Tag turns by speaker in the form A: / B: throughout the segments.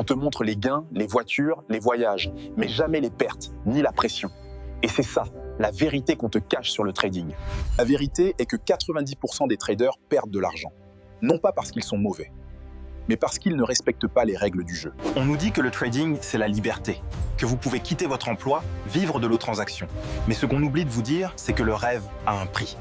A: On te montre les gains, les voitures, les voyages, mais jamais les pertes, ni la pression. Et c'est ça, la vérité qu'on te cache sur le trading. La vérité est que 90% des traders perdent de l'argent. Non pas parce qu'ils sont mauvais, mais parce qu'ils ne respectent pas les règles du jeu.
B: On nous dit que le trading, c'est la liberté, que vous pouvez quitter votre emploi, vivre de nos transactions. Mais ce qu'on oublie de vous dire, c'est que le rêve a un prix.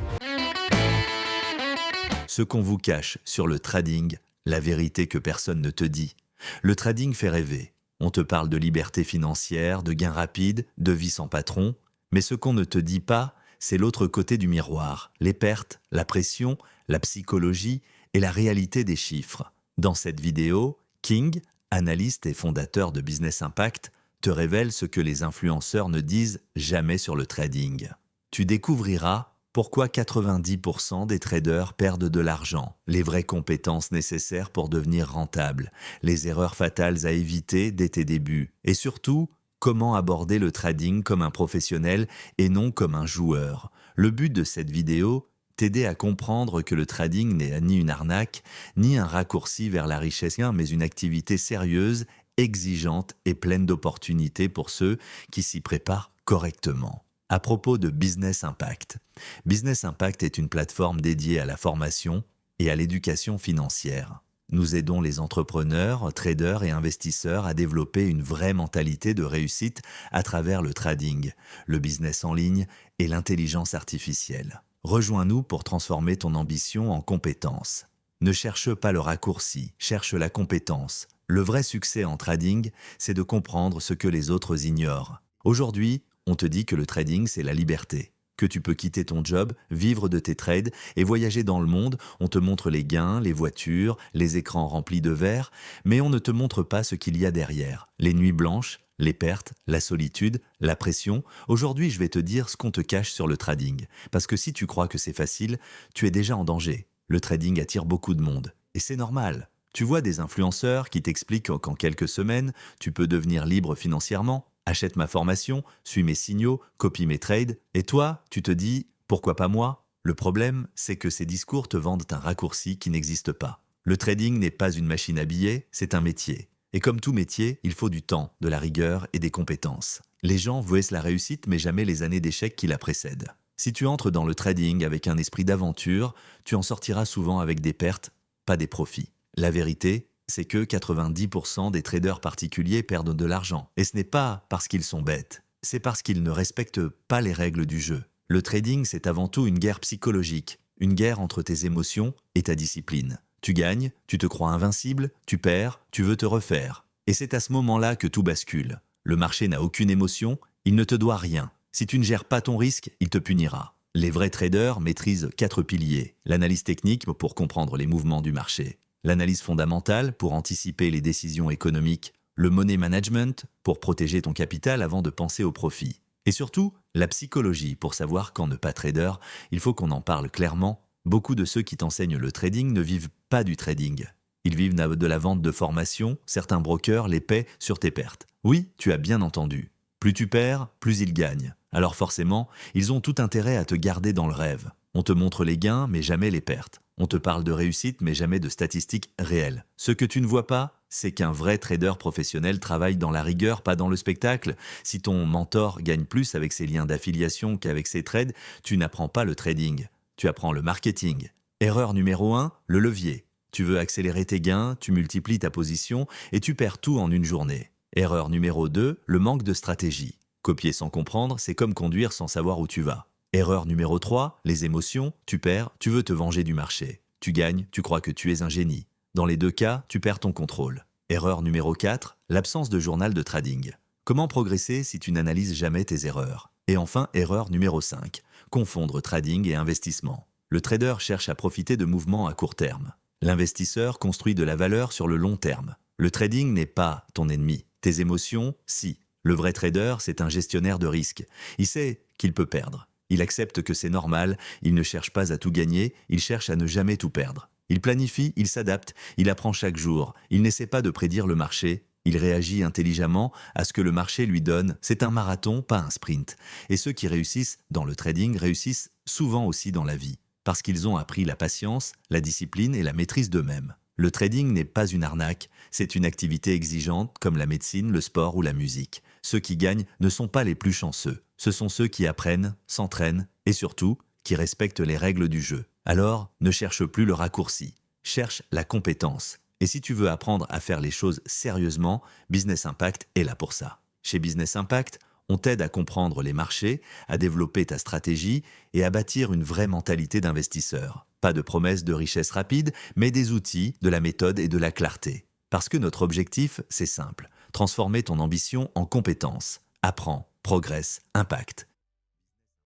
C: Ce qu'on vous cache sur le trading, la vérité que personne ne te dit. Le trading fait rêver. On te parle de liberté financière, de gains rapides, de vie sans patron. Mais ce qu'on ne te dit pas, c'est l'autre côté du miroir. Les pertes, la pression, la psychologie et la réalité des chiffres. Dans cette vidéo, King, analyste et fondateur de Business Impact, te révèle ce que les influenceurs ne disent jamais sur le trading. Tu découvriras pourquoi 90% des traders perdent de l'argent, les vraies compétences nécessaires pour devenir rentable, les erreurs fatales à éviter dès tes débuts, et surtout, comment aborder le trading comme un professionnel et non comme un joueur. Le but de cette vidéo, t'aider à comprendre que le trading n'est ni une arnaque, ni un raccourci vers la richesse, mais une activité sérieuse, exigeante et pleine d'opportunités pour ceux qui s'y préparent correctement. À propos de Business Impact. Business Impact est une plateforme dédiée à la formation et à l'éducation financière. Nous aidons les entrepreneurs, traders et investisseurs à développer une vraie mentalité de réussite à travers le trading, le business en ligne et l'intelligence artificielle. Rejoins-nous pour transformer ton ambition en compétence. Ne cherche pas le raccourci, cherche la compétence. Le vrai succès en trading, c'est de comprendre ce que les autres ignorent. Aujourd'hui, on te dit que le trading, c'est la liberté, que tu peux quitter ton job, vivre de tes trades et voyager dans le monde. On te montre les gains, les voitures, les écrans remplis de verre, mais on ne te montre pas ce qu'il y a derrière. Les nuits blanches, les pertes, la solitude, la pression. Aujourd'hui, je vais te dire ce qu'on te cache sur le trading. Parce que si tu crois que c'est facile, tu es déjà en danger. Le trading attire beaucoup de monde. Et c'est normal. Tu vois des influenceurs qui t'expliquent qu'en quelques semaines, tu peux devenir libre financièrement. Achète ma formation, suis mes signaux, copie mes trades. Et toi, tu te dis « pourquoi pas moi ?» Le problème, c'est que ces discours te vendent un raccourci qui n'existe pas. Le trading n'est pas une machine à billets, c'est un métier. Et comme tout métier, il faut du temps, de la rigueur et des compétences. Les gens voient la réussite, mais jamais les années d'échecs qui la précèdent. Si tu entres dans le trading avec un esprit d'aventure, tu en sortiras souvent avec des pertes, pas des profits. La vérité, c'est que 90% des traders particuliers perdent de l'argent. Et ce n'est pas parce qu'ils sont bêtes, c'est parce qu'ils ne respectent pas les règles du jeu. Le trading, c'est avant tout une guerre psychologique, une guerre entre tes émotions et ta discipline. Tu gagnes, tu te crois invincible, tu perds, tu veux te refaire. Et c'est à ce moment-là que tout bascule. Le marché n'a aucune émotion, il ne te doit rien. Si tu ne gères pas ton risque, il te punira. Les vrais traders maîtrisent 4 piliers. L'analyse technique pour comprendre les mouvements du marché. L'analyse fondamentale pour anticiper les décisions économiques, le money management pour protéger ton capital avant de penser au profit. Et surtout, la psychologie pour savoir quand ne pas trader, il faut qu'on en parle clairement. Beaucoup de ceux qui t'enseignent le trading ne vivent pas du trading. Ils vivent de la vente de formation, certains brokers les paient sur tes pertes. Oui, tu as bien entendu. Plus tu perds, plus ils gagnent. Alors forcément, ils ont tout intérêt à te garder dans le rêve. On te montre les gains, mais jamais les pertes. On te parle de réussite, mais jamais de statistiques réelles. Ce que tu ne vois pas, c'est qu'un vrai trader professionnel travaille dans la rigueur, pas dans le spectacle. Si ton mentor gagne plus avec ses liens d'affiliation qu'avec ses trades, tu n'apprends pas le trading. Tu apprends le marketing. Erreur numéro 1, le levier. Tu veux accélérer tes gains, tu multiplies ta position et tu perds tout en une journée. Erreur numéro 2, le manque de stratégie. Copier sans comprendre, c'est comme conduire sans savoir où tu vas. Erreur numéro 3, les émotions, tu perds, tu veux te venger du marché. Tu gagnes, tu crois que tu es un génie. Dans les deux cas, tu perds ton contrôle. Erreur numéro 4, l'absence de journal de trading. Comment progresser si tu n'analyses jamais tes erreurs? Et enfin, erreur numéro 5, confondre trading et investissement. Le trader cherche à profiter de mouvements à court terme. L'investisseur construit de la valeur sur le long terme. Le trading n'est pas ton ennemi. Tes émotions, si. Le vrai trader, c'est un gestionnaire de risque. Il sait qu'il peut perdre. Il accepte que c'est normal, il ne cherche pas à tout gagner, il cherche à ne jamais tout perdre. Il planifie, il s'adapte, il apprend chaque jour, il n'essaie pas de prédire le marché, il réagit intelligemment à ce que le marché lui donne. C'est un marathon, pas un sprint. Et ceux qui réussissent dans le trading réussissent souvent aussi dans la vie, parce qu'ils ont appris la patience, la discipline et la maîtrise d'eux-mêmes. Le trading n'est pas une arnaque, c'est une activité exigeante comme la médecine, le sport ou la musique. Ceux qui gagnent ne sont pas les plus chanceux, ce sont ceux qui apprennent, s'entraînent et surtout, qui respectent les règles du jeu. Alors, ne cherche plus le raccourci, cherche la compétence. Et si tu veux apprendre à faire les choses sérieusement, Business Impact est là pour ça. Chez Business Impact, on t'aide à comprendre les marchés, à développer ta stratégie et à bâtir une vraie mentalité d'investisseur. Pas de promesses de richesse rapide, mais des outils, de la méthode et de la clarté. Parce que notre objectif, c'est simple, transformer ton ambition en compétence. Apprends, progresse, impacte.